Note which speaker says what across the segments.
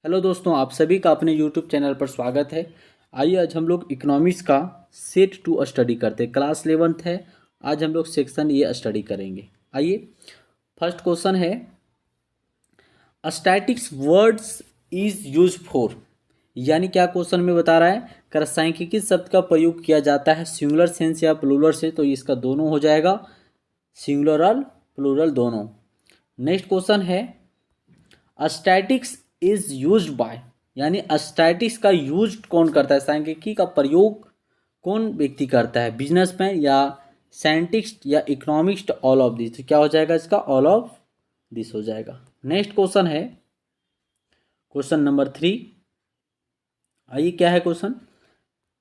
Speaker 1: Hello दोस्तों, आप सभी का अपने यूट्यूब चैनल पर स्वागत है। आइए आज हम लोग इकोनॉमिक्स का सेट 2 स्टडी करते हैं। क्लास 11th है। आज हम लोग सेक्शन ये स्टडी करेंगे। आइए, फर्स्ट क्वेश्चन है statics words is use for, यानी क्या क्वेश्चन में बता रहा है कर सांख्यिकी शब्द का प्रयोग किया जाता है सिंगुलर सेंस या प्लूरल से, तो इसका दोनों हो जाएगा, सिंगुलर और प्लूरल दोनों। नेक्स्ट क्वेश्चन है स्टैटिक्स इज यूज्ड बाय, यानी स्टैटिक्स का यूज कौन करता है, सांख्यिकी का प्रयोग कौन व्यक्ति करता है, बिजनेसमैन या साइंटिस्ट या इकोनॉमिस्ट, ऑल ऑफ दिस। क्या हो जाएगा इसका, ऑल ऑफ दिस हो जाएगा। नेक्स्ट क्वेश्चन है क्वेश्चन नंबर 3। आइए क्या है क्वेश्चन।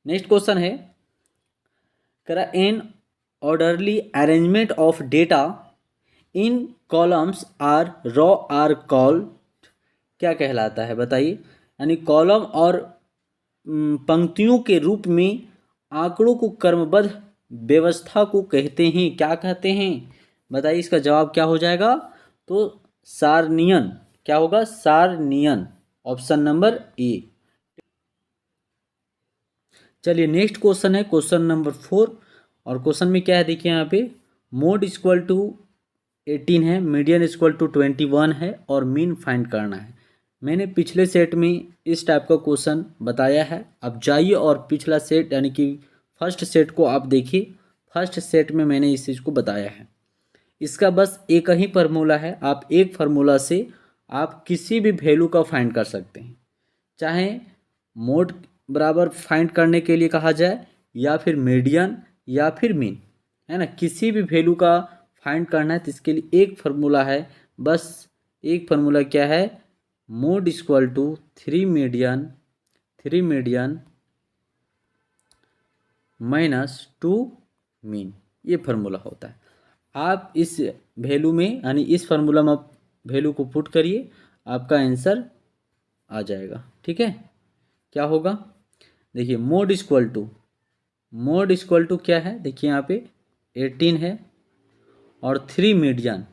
Speaker 1: नेक्स्ट क्वेश्चन है करा an orderly arrangement of data in columns are row are called, क्या कहलाता है बताइए। यानी कॉलम और पंक्तियों के रूप में आंकड़ों को क्रमबद्ध व्यवस्था को कहते हैं, क्या कहते हैं बताइए। इसका जवाब क्या हो जाएगा, तो सारनियन। क्या होगा, सारनियन, ऑप्शन नंबर ए। चलिए नेक्स्ट क्वेश्चन है क्वेश्चन नंबर 4। और क्वेश्चन में क्या है देखिए, यहाँ पे मोड इक्वल टू 18 है, मीडियन इक्वल टू 21 है और मीन फाइंड करना है। मैंने पिछले सेट में इस टाइप का क्वेश्चन बताया है। अब जाइए और पिछला सेट यानी कि फर्स्ट सेट को आप देखिए। फर्स्ट सेट में मैंने इस चीज़ को बताया है। इसका बस एक ही फार्मूला है, आप एक फार्मूला से आप किसी भी वैल्यू का फाइंड कर सकते हैं, चाहे मोड बराबर फाइंड करने के लिए कहा जाए या फिर मीडियन या फिर मीन, है ना। किसी भी वैल्यू का फाइंड करना है तो इसके लिए एक फार्मूला है, बस एक फार्मूला क्या है, mode equal to 3 median minus 2 mean, ये फार्मूला होता है। आप इस वैल्यू में यानी इस फार्मूला में आप वैल्यू को पुट करिए, आपका आंसर आ जाएगा। ठीक है, क्या होगा देखिए, मोड इक्वल टू क्या है देखिए, यहाँ पे 18 है और 3 मीडियन,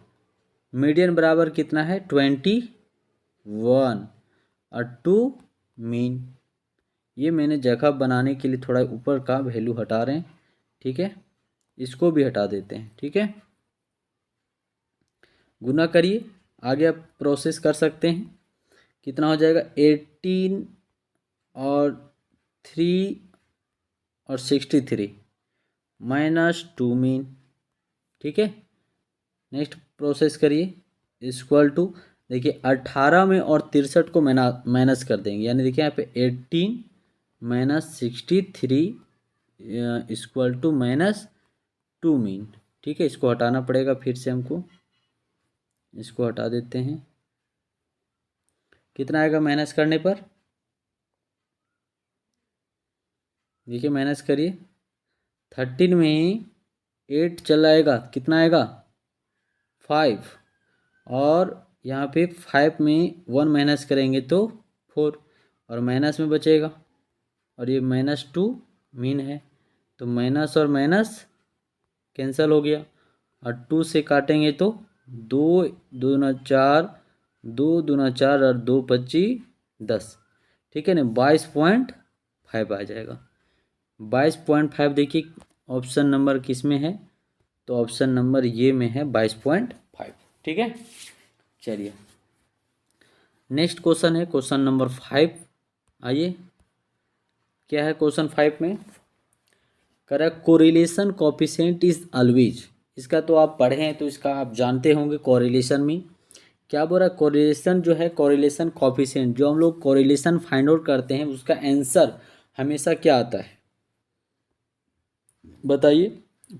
Speaker 1: मीडियन बराबर कितना है 21 और 2 मीन। ये मैंने जगह बनाने के लिए थोड़ा ऊपर का वैल्यू हटा रहे हैं, ठीक है, इसको भी हटा देते हैं। ठीक है, गुना करिए, आगे आप प्रोसेस कर सकते हैं। कितना हो जाएगा 18 और 3 और 63 माइनस 2 मीन। ठीक है, नेक्स्ट प्रोसेस करिए, इक्वल टू देखिए 18 में और 63 को माइनस कर देंगे, यानी देखिए यहाँ पे 18 minus 63 equal to minus 2 mean. ठीक है, इसको हटाना पड़ेगा फिर से हमको, इसको हटा देते हैं। कितना आएगा माइनस करने पर, देखिए माइनस करिए, 13 में 8 चला आएगा, कितना आएगा 5, और यहाँ पे 5 में 1 माइनस करेंगे तो 4, और माइनस में बचेगा, और ये -2 मीन है, तो माइनस और माइनस कैंसिल हो गया, और 2 से काटेंगे तो 2 दूना 4, 2 दूना 4 और 2 25 10। ठीक है ना, 22.5 आ जाएगा। 22.5 देखिए ऑप्शन नंबर किस में है, तो ऑप्शन नंबर ये में है 22.5। ठीक है, चलिए नेक्स्ट क्वेश्चन है क्वेश्चन नंबर 5। आइए क्या है क्वेश्चन 5 में, correct correlation coefficient is always. इसका तो आप पढ़े हैं तो इसका आप जानते होंगे। कोरिलेशन में क्या बोल रहा है, कोरिलेशन जो है, कोरिलेशन कोफिशिएंट जो हम लोग कोरिलेशन फाइंड आउट करते हैं उसका आंसर हमेशा क्या आता है बताइए।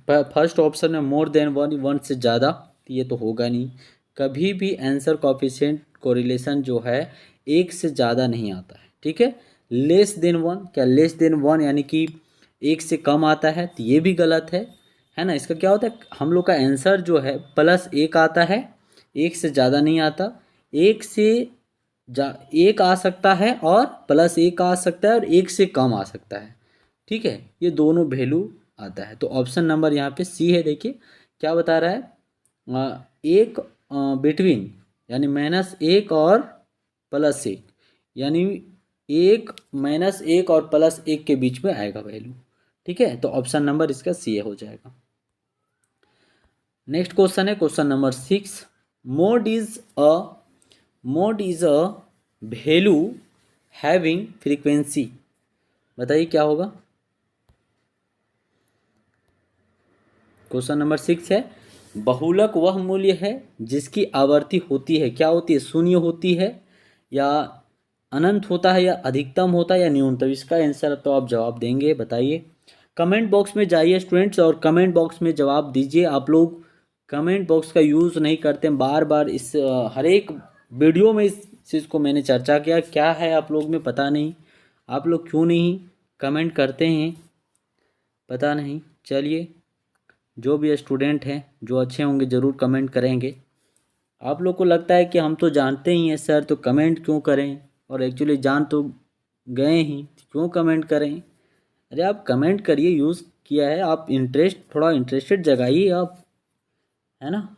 Speaker 1: फर्स्ट ऑप्शन है मोर देन 1 से ज़्यादा, तो ये तो होगा नहीं। कभी भी आंसर कोफिशिएंट कोरिलेशन जो है 1 से ज़्यादा नहीं आता है। ठीक है, लेस देन 1, क्या लेस देन 1 यानी कि 1 से कम आता है, तो ये भी गलत है ना। इसका क्या होता है, हम लोग का आंसर जो है +1 आता है, 1 से ज़्यादा नहीं आता। 1 से 1 आ सकता है और +1 आ सकता है और 1 से कम आ सकता है। ठीक है, ये दोनों वैल्यू आता है, तो ऑप्शन नंबर यहाँ पे सी है। देखिए क्या बता रहा है, एक बिटवीन यानी -1 और +1, यानी 1 - 1 और +1 के बीच में आएगा वैल्यू। ठीक है, तो ऑप्शन नंबर इसका सी हो जाएगा। नेक्स्ट क्वेश्चन है question number 6। Mode is a value having frequency. बताइए क्या होगा। क्वेश्चन नंबर 6 है, बहुलक वह मूल्य है जिसकी आवर्ती होती है, क्या होती है, शून्य होती है या अनंत होता है या अधिकतम होता है या न्यूनतम। इसका आंसर तो आप जवाब देंगे, बताइए। कमेंट बॉक्स में जाइए स्टूडेंट्स और कमेंट बॉक्स में जवाब दीजिए। आप लोग कमेंट बॉक्स का यूज़ नहीं करते हैं, बार बार इस हर एक वीडियो में इस चीज़ को मैंने चर्चा किया, क्या है आप लोग में पता नहीं, आप लोग क्यों नहीं कमेंट करते हैं पता नहीं। चलिए, जो भी स्टूडेंट हैं जो अच्छे होंगे ज़रूर कमेंट करेंगे। आप लोग को लगता है कि हम तो जानते ही हैं सर, तो कमेंट क्यों करें, और एक्चुअली जान तो गए ही, क्यों कमेंट करें। अरे आप कमेंट करिए, यूज़ किया है, आप थोड़ा इंटरेस्टेड जगाइए आप, है ना।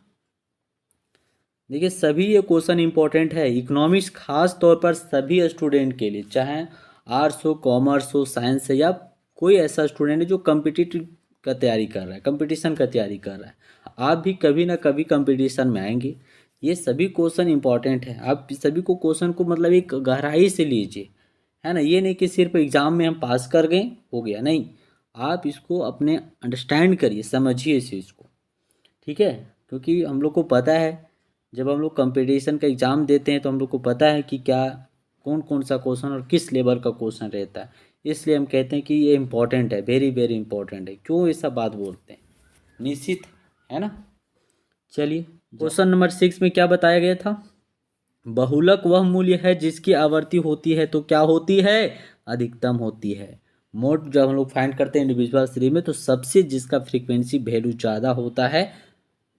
Speaker 1: देखिए सभी ये क्वेश्चन इंपॉर्टेंट है, इकोनॉमिक्स खास तौर पर सभी स्टूडेंट के लिए, चाहे आर्ट्स हो, कॉमर्स हो, साइंस है, या कोई ऐसा स्टूडेंट है जो कम्पिटिटिव का तैयारी कर रहा है, कंपटीशन का तैयारी कर रहा है। आप भी कभी ना कभी कंपटीशन में आएंगे। ये सभी क्वेश्चन इंपॉर्टेंट है, आप सभी को क्वेश्चन को मतलब एक गहराई से लीजिए, है ना। ये नहीं कि सिर्फ एग्ज़ाम में हम पास कर गए हो गया, नहीं, आप इसको अपने अंडरस्टैंड करिए, समझिए इस चीज़ को। ठीक है, क्योंकि हम लोग को पता है जब हम लोग कंपटीशन का एग्ज़ाम देते हैं तो हम लोग को पता है कि क्या कौन कौन सा क्वेश्चन और किस लेवल का क्वेश्चन रहता है। इसलिए हम कहते हैं कि ये इम्पोर्टेंट है, वेरी वेरी इंपॉर्टेंट है। क्यों ऐसा बात बोलते हैं, निश्चित है ना। चलिए, क्वेश्चन नंबर 6 में क्या बताया गया था, बहुलक वह मूल्य है जिसकी आवर्ती होती है, तो क्या होती है, अधिकतम होती है। मोड जब हम लोग फाइंड करते हैं इंडिविजुअल सीरीज में, तो सबसे जिसका फ्रीक्वेंसी वैल्यू ज़्यादा होता है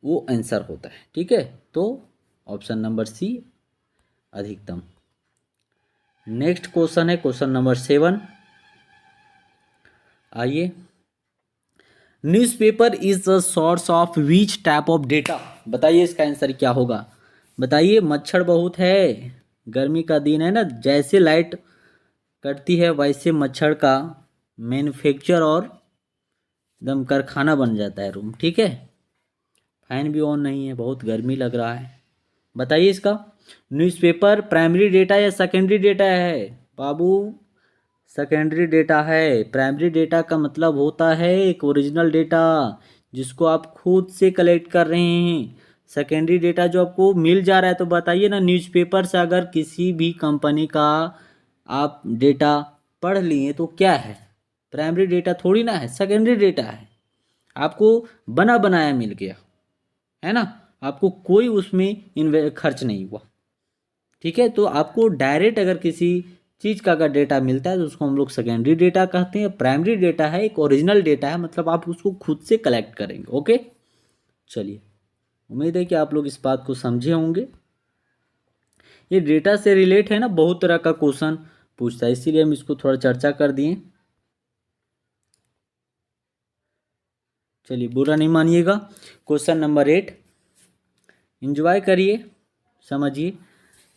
Speaker 1: वो आंसर होता है। ठीक है, तो ऑप्शन नंबर सी अधिकतम। नेक्स्ट क्वेश्चन है क्वेश्चन नंबर 7। आइए, newspaper is the source of which type of data. बताइए इसका आंसर क्या होगा। बताइए, मच्छर बहुत है, गर्मी का दिन है ना, जैसे लाइट कटती है वैसे मच्छर का मैन्युफैक्चर और एकदम कारखाना बन जाता है रूम। ठीक है, फैन भी ऑन नहीं है, बहुत गर्मी लग रहा है। बताइए इसका, न्यूज़पेपर प्राइमरी डेटा या सेकेंडरी डेटा है बाबू। सेकेंडरी डेटा है। प्राइमरी डेटा का मतलब होता है एक ओरिजिनल डेटा जिसको आप खुद से कलेक्ट कर रहे हैं। सेकेंडरी डेटा जो आपको मिल जा रहा है, तो बताइए ना, न्यूज़पेपर से अगर किसी भी कंपनी का आप डेटा पढ़ लिए तो क्या है, प्राइमरी डेटा थोड़ी ना है, सेकेंडरी डेटा है। आपको बना बनाया मिल गया, है ना, आपको कोई उसमें खर्च नहीं हुआ। ठीक है, तो आपको डायरेक्ट अगर किसी चीज़ का अगर डेटा मिलता है तो उसको हम लोग सेकेंडरी डेटा कहते हैं। प्राइमरी डेटा है एक ओरिजिनल डेटा है, मतलब आप उसको खुद से कलेक्ट करेंगे। ओके, चलिए, उम्मीद है कि आप लोग इस बात को समझे होंगे। ये डेटा से रिलेट है ना, बहुत तरह का क्वेश्चन पूछता है, इसीलिए हम इसको थोड़ा चर्चा कर दिए। चलिए, बुरा नहीं मानिएगा। क्वेश्चन नंबर 8 एंजॉय करिए, समझिए,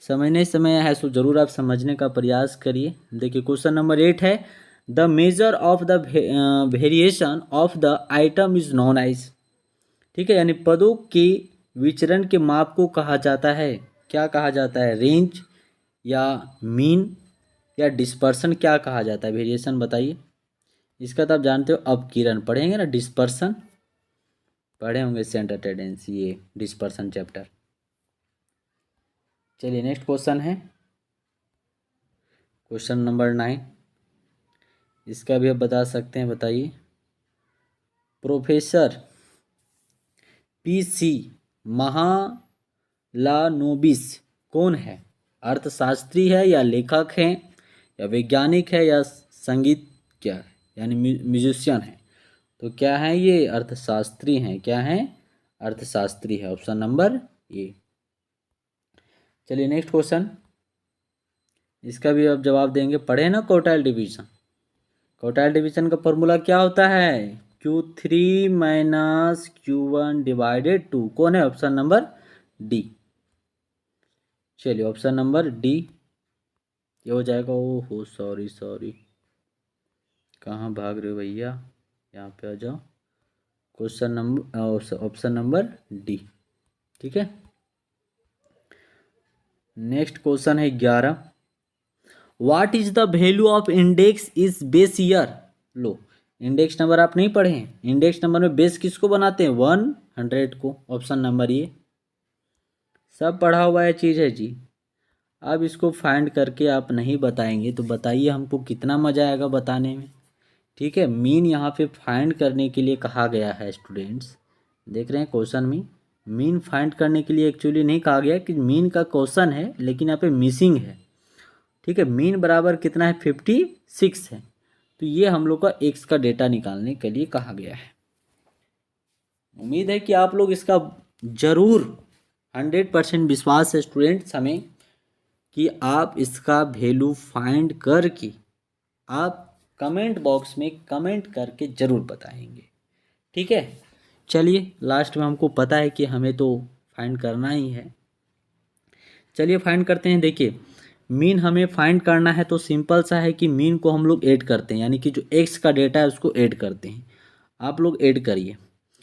Speaker 1: समझने समय है सो जरूर आप समझने का प्रयास करिए। देखिए क्वेश्चन नंबर 8 है, the measure of the variation of the item is known as. ठीक है, यानी पदों के विचरण के माप को कहा जाता है, क्या कहा जाता है, रेंज या मीन या डिस्पर्सन, क्या कहा जाता है, वेरिएशन बताइए। इसका तो आप जानते हो, अपकिरण पढ़ेंगे ना, डिस्पर्सन पढ़े होंगे, सेंटर टेंडेंसी, ये डिस्पर्सन चैप्टर। चलिए, नेक्स्ट क्वेश्चन है क्वेश्चन नंबर 9। इसका भी आप बता सकते हैं, बताइए। प्रोफेसर PC महालानोबिस कौन है, अर्थशास्त्री है या लेखक है या वैज्ञानिक है या संगीत क्या है, यानी म्यूजिशियन है। तो क्या है ये, अर्थशास्त्री हैं। क्या है, अर्थशास्त्री है, ऑप्शन नंबर ए। चलिए, नेक्स्ट क्वेश्चन, इसका भी आप जवाब देंगे, पढ़े ना क्वार्टाइल डिवीजन। क्वार्टाइल डिवीजन का फॉर्मूला क्या होता है, Q3 - Q1/2। कौन है, ऑप्शन नंबर डी। चलिए, ऑप्शन नंबर डी ये हो जाएगा। ओ हो सॉरी सॉरी, कहाँ भाग रहे हो भैया, यहाँ पे आ जाओ। Question number option number D. ठीक है, नेक्स्ट क्वेश्चन है 11। What is the value of index is base year. Low, index number आप नहीं पढ़े हैं, इंडेक्स नंबर में बेस किसको बनाते हैं, 100 को। ऑप्शन नंबर ये सब पढ़ा हुआ है चीज़ है जी। अब इसको फाइंड करके आप नहीं बताएंगे तो बताइए हमको कितना मज़ा आएगा बताने में। ठीक है, मीन यहाँ पे फाइंड करने के लिए कहा गया है स्टूडेंट्स। देख रहे हैं क्वेश्चन में मीन फाइंड करने के लिए एक्चुअली नहीं कहा गया कि मीन का क्वेश्चन है, लेकिन यहाँ पे मिसिंग है। ठीक है, मीन बराबर कितना है, 56 है। तो ये हम लोग का एक्स का डेटा निकालने के लिए कहा गया है। उम्मीद है कि आप लोग इसका ज़रूर 100% विश्वास है स्टूडेंट्स हमें कि आप इसका वैल्यू फाइंड करके आप कमेंट बॉक्स में कमेंट करके ज़रूर बताएंगे। ठीक है, चलिए लास्ट में हमको पता है कि हमें तो फाइंड करना ही है। चलिए फाइंड करते हैं। देखिए, मीन हमें फाइंड करना है तो सिंपल सा है कि मीन को हम लोग ऐड करते हैं, यानी कि जो एक्स का डेटा है उसको ऐड करते हैं। आप लोग ऐड करिए।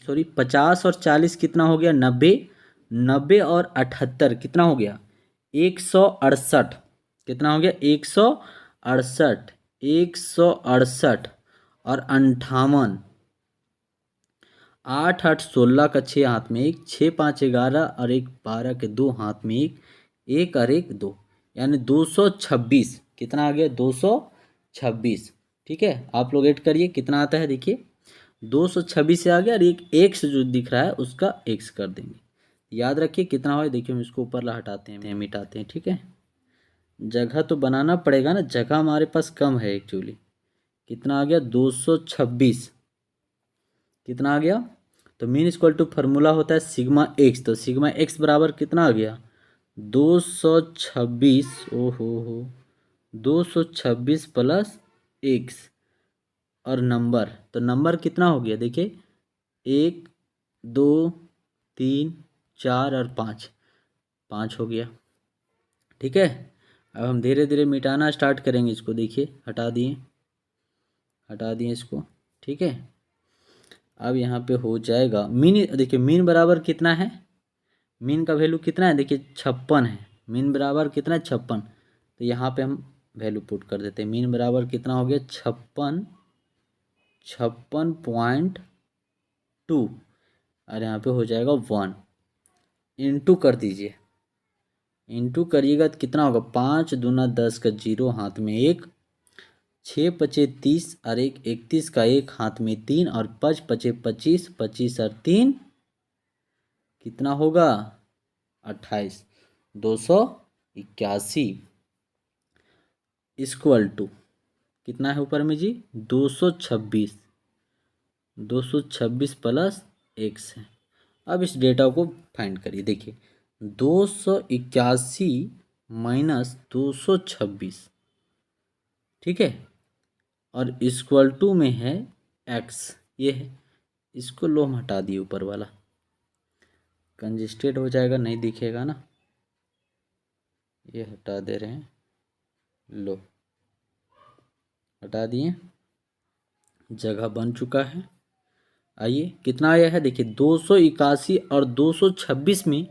Speaker 1: सॉरी, 50 और 40 कितना हो गया, 90। 90 और 78 कितना हो गया, 168। कितना हो गया, 168। 168 और 58। 8 8 16 का 6 हाथ में एक, 6 5 11 और 1 12 के 2 हाथ में एक, 1 और 1 2, यानी 226। कितना आ गया, 226। ठीक है, आप लोग ऐड करिए कितना आता है। देखिए 226 से आ गया और एक एक्स जो दिख रहा है उसका एक्स कर देंगे। याद रखिए कितना हो। देखिए हम इसको ऊपर ला हटाते हैं, मिटाते हैं। ठीक है, जगह तो बनाना पड़ेगा ना, जगह हमारे पास कम है एक्चुअली। कितना आ गया, 226। कितना आ गया, तो मीन इक्वल टू फार्मूला होता है सिग्मा एक्स। तो सिग्मा एक्स बराबर कितना आ गया, 226। हो 226 प्लस एक्स और नंबर, तो नंबर कितना हो गया, देखिए 1 2 3 4 और 5, 5 हो गया। ठीक है, अब हम धीरे धीरे मिटाना स्टार्ट करेंगे इसको। देखिए हटा दिए, हटा दिए इसको। ठीक है, अब यहाँ पे हो जाएगा मीन। देखिए मीन बराबर कितना है, मीन का वैल्यू कितना है, देखिए 56 है। मीन बराबर कितना है, 56। तो यहाँ पे हम वैल्यू पुट कर देते हैं। मीन बराबर कितना हो गया, 56, 56.2 और यहाँ पे हो जाएगा 1। इंटू कर दीजिए, इंटू करिएगा तो कितना होगा, 5 दूना 10 का 0 हाथ में 1, 6 पचे 30 और 1 31 का 1 हाथ में 3 और 5 पचे 25, 25 और 3 कितना होगा, 28। 281 इक्वल टू कितना है ऊपर में जी, 226। 226 प्लस एक्स है। अब इस डेटा को फाइंड करिए। देखिए 281 माइनस 226, ठीक है, और इक्वल टू में है एक्स, ये है। इसको लो हम हटा दिए, ऊपर वाला कंजेस्टेड हो जाएगा, नहीं दिखेगा ना, ये हटा दे रहे हैं। लो हटा दिए, जगह बन चुका है। आइए कितना आया है, देखिए 281 और 226 में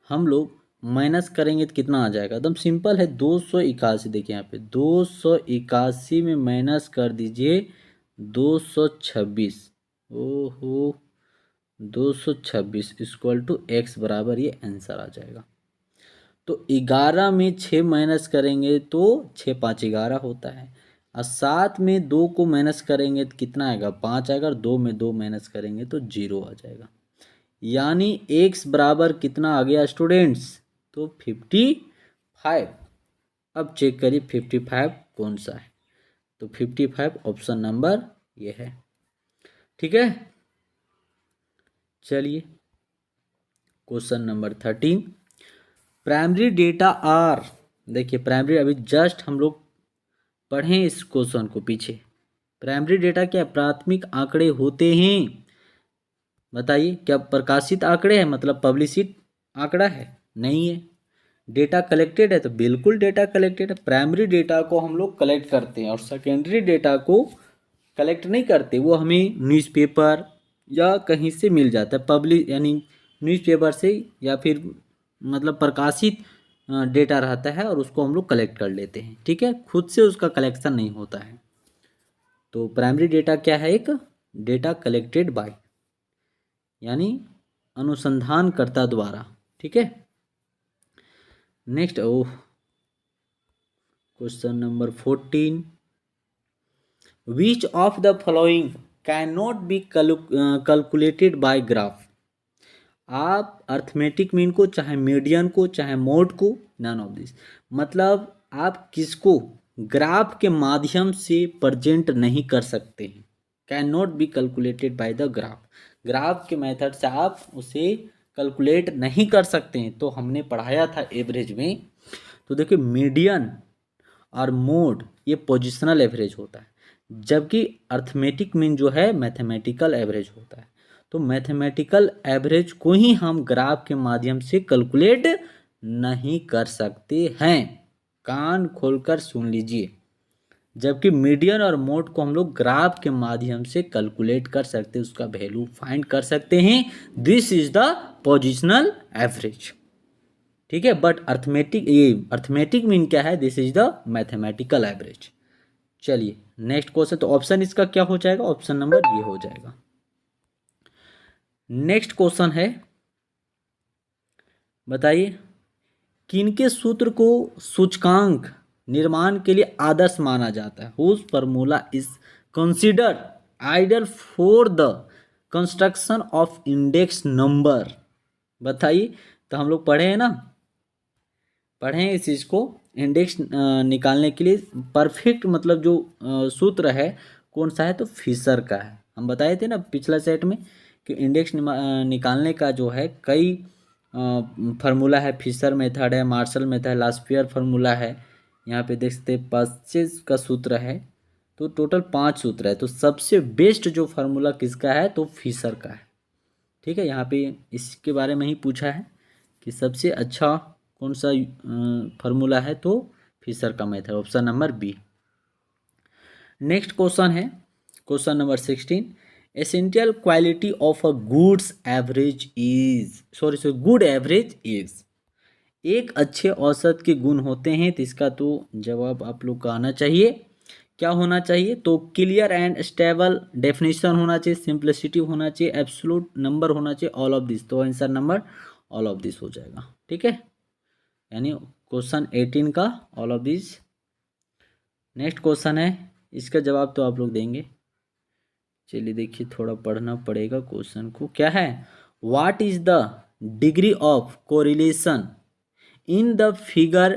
Speaker 1: हम लोग माइनस करेंगे तो कितना आ जाएगा, एकदम सिंपल है। 281, देखिए यहाँ पे 281 में माइनस कर दीजिए 226। ओहो 226 इक्वल टू एक्स बराबर ये आंसर आ जाएगा। तो 11 में 6 माइनस करेंगे तो 6 5 11 होता है, और 7 में 2 को माइनस करेंगे तो कितना आएगा, 5 आएगा, और 2 में 2 माइनस करेंगे तो 0 आ जाएगा। यानी एक्स बराबर कितना आ गया स्टूडेंट्स, तो 55। अब चेक करिए 55 कौन सा है, तो 55 ऑप्शन नंबर ये है। ठीक है, चलिए question number 13। Primary data are, देखिए प्राइमरी अभी जस्ट हम लोग पढ़ें इस क्वेश्चन को पीछे। प्राइमरी डेटा क्या, प्राथमिक आंकड़े होते हैं। बताइए क्या प्रकाशित आंकड़े हैं, मतलब पब्लिशिट आंकड़ा है, नहीं है। डेटा कलेक्टेड है तो बिल्कुल डेटा कलेक्टेड है। प्राइमरी डेटा को हम लोग कलेक्ट करते हैं और सेकेंडरी डेटा को कलेक्ट नहीं करते, वो हमें न्यूज़पेपर या कहीं से मिल जाता है, पब्लिक यानी न्यूज़पेपर से या फिर मतलब प्रकाशित डेटा रहता है और उसको हम लोग कलेक्ट कर लेते हैं। ठीक है, खुद से उसका कलेक्शन नहीं होता है। तो प्राइमरी डेटा क्या है? एक डेटा कलेक्टेड बाय यानी अनुसंधानकर्ता द्वारा। ठीक है, next question number 14, which of the following can not be calculated by graph. आप अर्थमेटिक मीन को, चाहे मीडियन को, चाहे मोड को, नन ऑफ दिस, मतलब आप किसको ग्राफ के माध्यम से प्रेजेंट नहीं कर सकते हैं। Can not be calculated by the graph, graph के मेथड से आप उसे कैलकुलेट नहीं कर सकते हैं। तो हमने पढ़ाया था एवरेज में, तो देखिए मीडियन और मोड ये पोजिशनल एवरेज होता है, जबकि अर्थमेटिक मीन जो है मैथमेटिकल एवरेज होता है। तो मैथमेटिकल एवरेज को ही हम ग्राफ के माध्यम से कैलकुलेट नहीं कर सकते हैं, कान खोलकर सुन लीजिए। जबकि मीडियन और मोड को हम लोग ग्राफ के माध्यम से कैलकुलेट कर सकते हैं, उसका वैल्यू फाइंड कर सकते हैं। This is the positional average. ठीक है, बट अर्थमेटिक मीन क्या है? This is the mathematical average. चलिए नेक्स्ट क्वेश्चन, तो ऑप्शन इसका क्या हो जाएगा? ऑप्शन नंबर ये हो जाएगा। नेक्स्ट क्वेश्चन है, बताइए किनके सूत्र को सूचकांक निर्माण के लिए आदर्श माना जाता है? Whose formula is considered ideal for the construction of index number. बताइए, तो हम लोग पढ़े हैं ना, पढ़े हैं इस चीज़ को। इंडेक्स निकालने के लिए परफेक्ट मतलब जो सूत्र है कौन सा है? तो फिशर का है। हम बताए थे ना पिछला सेट में कि इंडेक्स निकालने का जो है कई फार्मूला है। फिशर मेथड है, मार्शल मेथड, लास्पियर फार्मूला है, यहाँ पे देख सकते हैं पास्चेस का सूत्र है। तो टोटल 5 सूत्र है। तो सबसे बेस्ट जो फार्मूला किसका है? तो फिशर का है। ठीक है, यहाँ पे इसके बारे में ही पूछा है कि सबसे अच्छा कौन सा फार्मूला है? तो फिशर का method, option number B. Next question है question number 16, essential quality of a goods average is good average is. एक अच्छे औसत के गुण होते हैं, तो इसका तो जवाब आप लोग का आना चाहिए। क्या होना चाहिए? तो क्लियर एंड स्टेबल डेफिनेशन होना चाहिए, सिंप्लिसिटी होना चाहिए, एब्सोल्यूट नंबर होना चाहिए, ऑल ऑफ दिस। तो answer number all of this हो जाएगा। ठीक है, यानी क्वेश्चन 18 का all of this. Next question है, इसका जवाब तो आप लोग देंगे। चलिए देखिए, थोड़ा पढ़ना पड़ेगा क्वेश्चन को। क्या है? What is the degree of correlation in the figure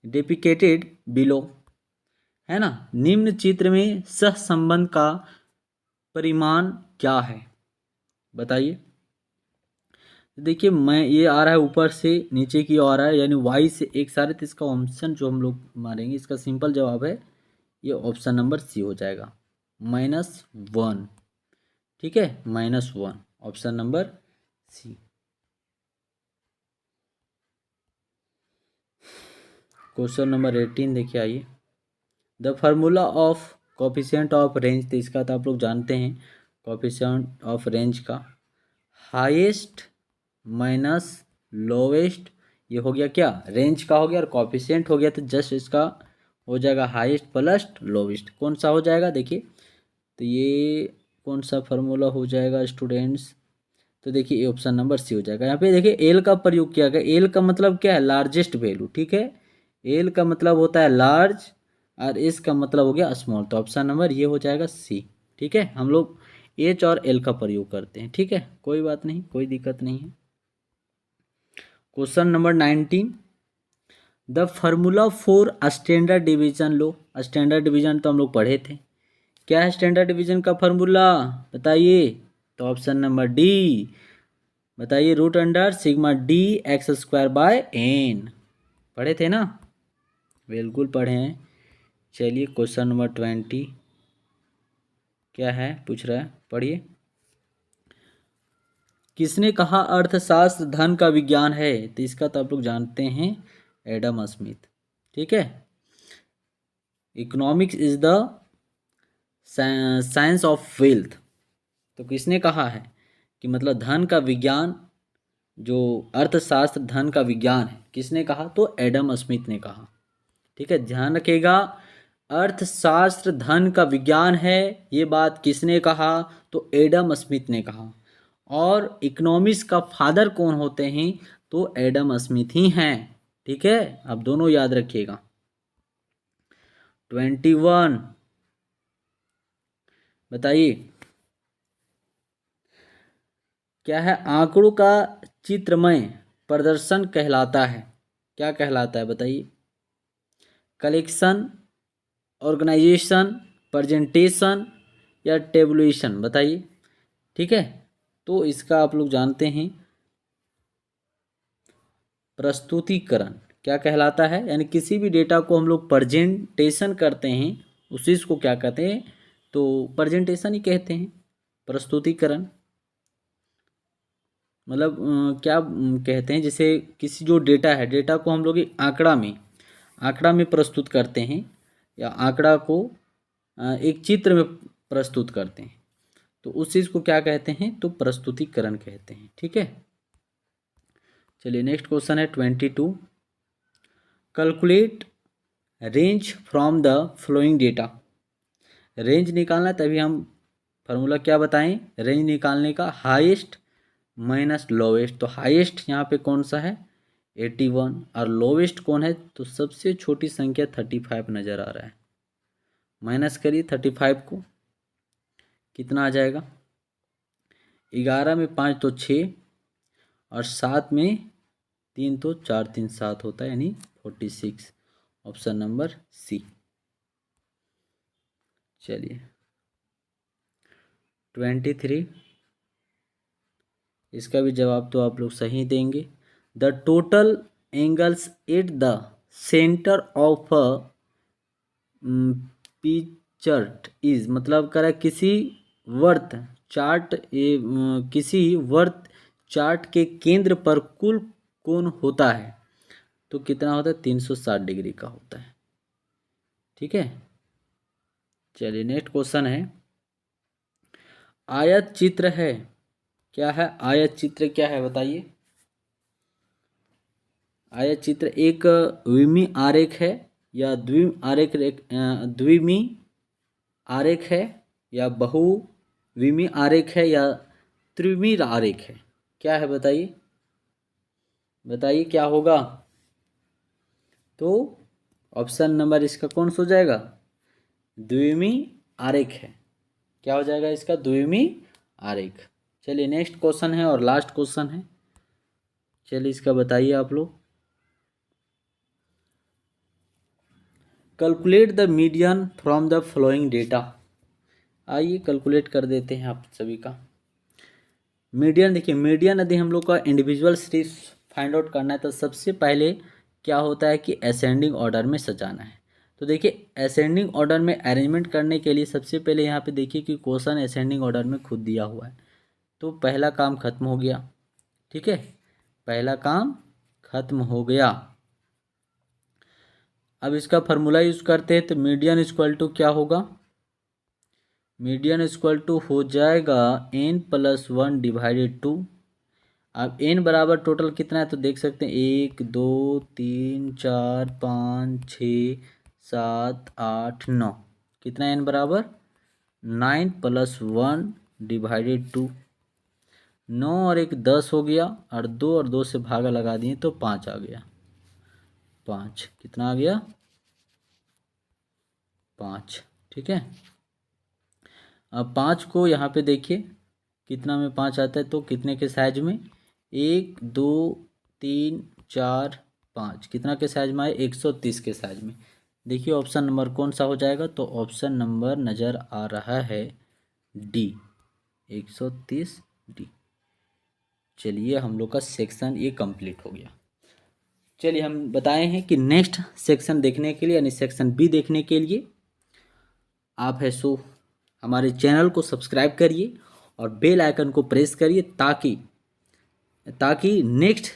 Speaker 1: depicted below. है ना, निम्न चित्र में सहसंबंध का परिमाण क्या है? बताइए। देखिए, मैं ये आ रहा है ऊपर से नीचे की ओर आ रहा है, यानी वाई से एक सारे, तो इसका ऑप्शन जो हम लोग मारेंगे, इसका सिंपल जवाब है ये ऑप्शन नंबर सी हो जाएगा, -1। ठीक है, -1, option number C. Question number 18 देखिए, आइए। The formula of coefficient of range, तो इसका तो आप लोग जानते हैं कोफिशिएंट ऑफ रेंज का, हाईएस्ट माइनस लोवेस्ट, ये हो गया क्या? रेंज का हो गया, और कोफिशिएंट हो गया, तो जस्ट इसका हो जाएगा हाईएस्ट प्लस लोवेस्ट। कौन सा हो जाएगा? देखिए, तो ये कौन सा फार्मूला हो जाएगा स्टूडेंट्स? तो देखिए, ये ऑप्शन नंबर सी हो जाएगा। यहाँ पे देखिए एल का प्रयोग किया गया। एल का मतलब क्या है? Largest value. ठीक है, एल का मतलब होता है लार्ज और एस का मतलब हो गया स्मॉल। तो ऑप्शन नंबर ये हो जाएगा सी। ठीक है, हम लोग एच और एल का प्रयोग करते हैं। ठीक है, कोई बात नहीं, कोई दिक्कत नहीं है। Question number 19, the formula for standard division low. Standard division तो हम लोग पढ़े थे। क्या है स्टैंडर्ड डिवीजन का फार्मूला? बताइए। तो ऑप्शन नंबर डी, बताइए, √(σd(x²/n). पढ़े थे ना? बिल्कुल पढ़े हैं। चलिए क्वेश्चन नंबर 20 क्या है पूछ रहा है, पढ़िए। किसने कहा अर्थशास्त्र धन का विज्ञान है? तो इसका तो आप लोग जानते हैं, एडम स्मिथ। ठीक है, economics is the science of wealth. तो किसने कहा है कि मतलब धन का विज्ञान, जो अर्थशास्त्र धन का विज्ञान है, किसने कहा? तो एडम स्मिथ ने कहा। ठीक है, ध्यान रखिएगा, अर्थशास्त्र धन का विज्ञान है, ये बात किसने कहा? तो एडम स्मिथ ने कहा। और इकोनॉमिक्स का फादर कौन होते हैं? तो एडम स्मिथ ही हैं। ठीक है, आप दोनों याद रखिएगा। 21 बताइए, क्या है? आंकड़ों का चित्रमय प्रदर्शन कहलाता है, क्या कहलाता है बताइए? कलेक्शन, ऑर्गेनाइजेशन, प्रेजेंटेशन या टेबुलेशन, बताइए। ठीक है, तो इसका आप लोग जानते हैं, प्रस्तुतिकरण क्या कहलाता है? यानी किसी भी डेटा को हम लोग प्रेजेंटेशन करते हैं, उस चीज़ को क्या कहते हैं? तो प्रेजेंटेशन ही कहते हैं, प्रस्तुतिकरण। मतलब क्या कहते हैं, जैसे किसी जो डेटा है, डेटा को हम लोग एक आंकड़ा में प्रस्तुत करते हैं, या आंकड़ा को एक चित्र में प्रस्तुत करते हैं, तो उस चीज़ को क्या कहते हैं? तो प्रस्तुतिकरण कहते हैं। ठीक है, चलिए नेक्स्ट क्वेश्चन है 22। Calculate range from the flowing data. Range निकालना, तभी हम फार्मूला क्या बताएं रेंज निकालने का? Highest minus lowest. तो हाईएस्ट यहाँ पे कौन सा है? 81। और लोवेस्ट कौन है? तो सबसे छोटी संख्या 35 नज़र आ रहा है। माइनस करिए 35 को, कितना आ जाएगा? 11 में 5 तो 6, और 7 में 3 तो 4 3 7 होता है, यानी 46। Option number C. चलिए 23, इसका भी जवाब तो आप लोग सही देंगे। The total angles at the centre of a picture is, मतलब करा किसी वर्त चार्ट किसी वर्त चार्ट के केंद्र पर कुल कोण होता है, तो कितना होता है? 360 डिग्री का होता है। ठीक है, चलिए नेक्स्ट क्वेश्चन है, आयत चित्र है, क्या है? आयत चित्र क्या है बताइए? आयत चित्र एक विमी आरेख है, या द्विमी आरेख है, या बहुविमी आरेख है, या त्रिविमी आरेख है? क्या है बताइए? बताइए क्या होगा? तो ऑप्शन नंबर इसका कौन सा हो जाएगा? द्विमी आरेख है। क्या हो जाएगा इसका? द्विमी आरेख। चलिए नेक्स्ट क्वेश्चन है और लास्ट क्वेश्चन है, चलिए इसका बताइए आप लोग। Calculate the median from the following data. आइए कैलकुलेट कर देते हैं आप सभी का मीडियन। देखिए मीडियन यदि हम लोग का इंडिविजुअल सिर्फ फाइंड आउट करना है, तो सबसे पहले क्या होता है कि असेंडिंग ऑर्डर में सजाना है। तो देखिए असेंडिंग ऑर्डर में अरेंजमेंट करने के लिए सबसे पहले यहाँ पे देखिए कि क्वेश्चन असेंडिंग ऑर्डर में खुद दिया हुआ है, तो पहला काम खत्म हो गया। ठीक है, पहला काम खत्म हो गया। अब इसका फार्मूला यूज करते हैं, तो मीडियन इक्वल टू क्या होगा? मीडियन इक्वल टू हो जाएगा n+1 डिवाइडेड 2। अब n बराबर टोटल कितना है, तो देख सकते हैं 1 2 3 4 5 6 7 8 9। कितना n बराबर? 9+1 डिवाइडेड 2। 9 और 1 10 हो गया, और 2 और 2 से भागा लगा दिए तो 5 आ गया। 5 कितना आ गया? 5। ठीक है, अब 5 को यहाँ पे देखिए कितना में 5 आता है, तो कितने के साइज में? 1 2 3 4 5, कितना के साइज में आए? 130 के साइज में। देखिए ऑप्शन नंबर कौन सा हो जाएगा? तो ऑप्शन नंबर नज़र आ रहा है डी, 130 डी। चलिए हम लोग का सेक्शन ये कंप्लीट हो गया। चलिए हम बताए हैं कि नेक्स्ट सेक्शन देखने के लिए, यानी सेक्शन बी देखने के लिए आप है सो हमारे चैनल को सब्सक्राइब करिए और बेल आइकन को प्रेस करिए, ताकि ताकि नेक्स्ट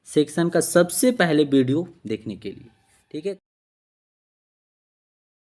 Speaker 1: सेक्शन का सबसे पहले वीडियो देखने के लिए। ठीक है।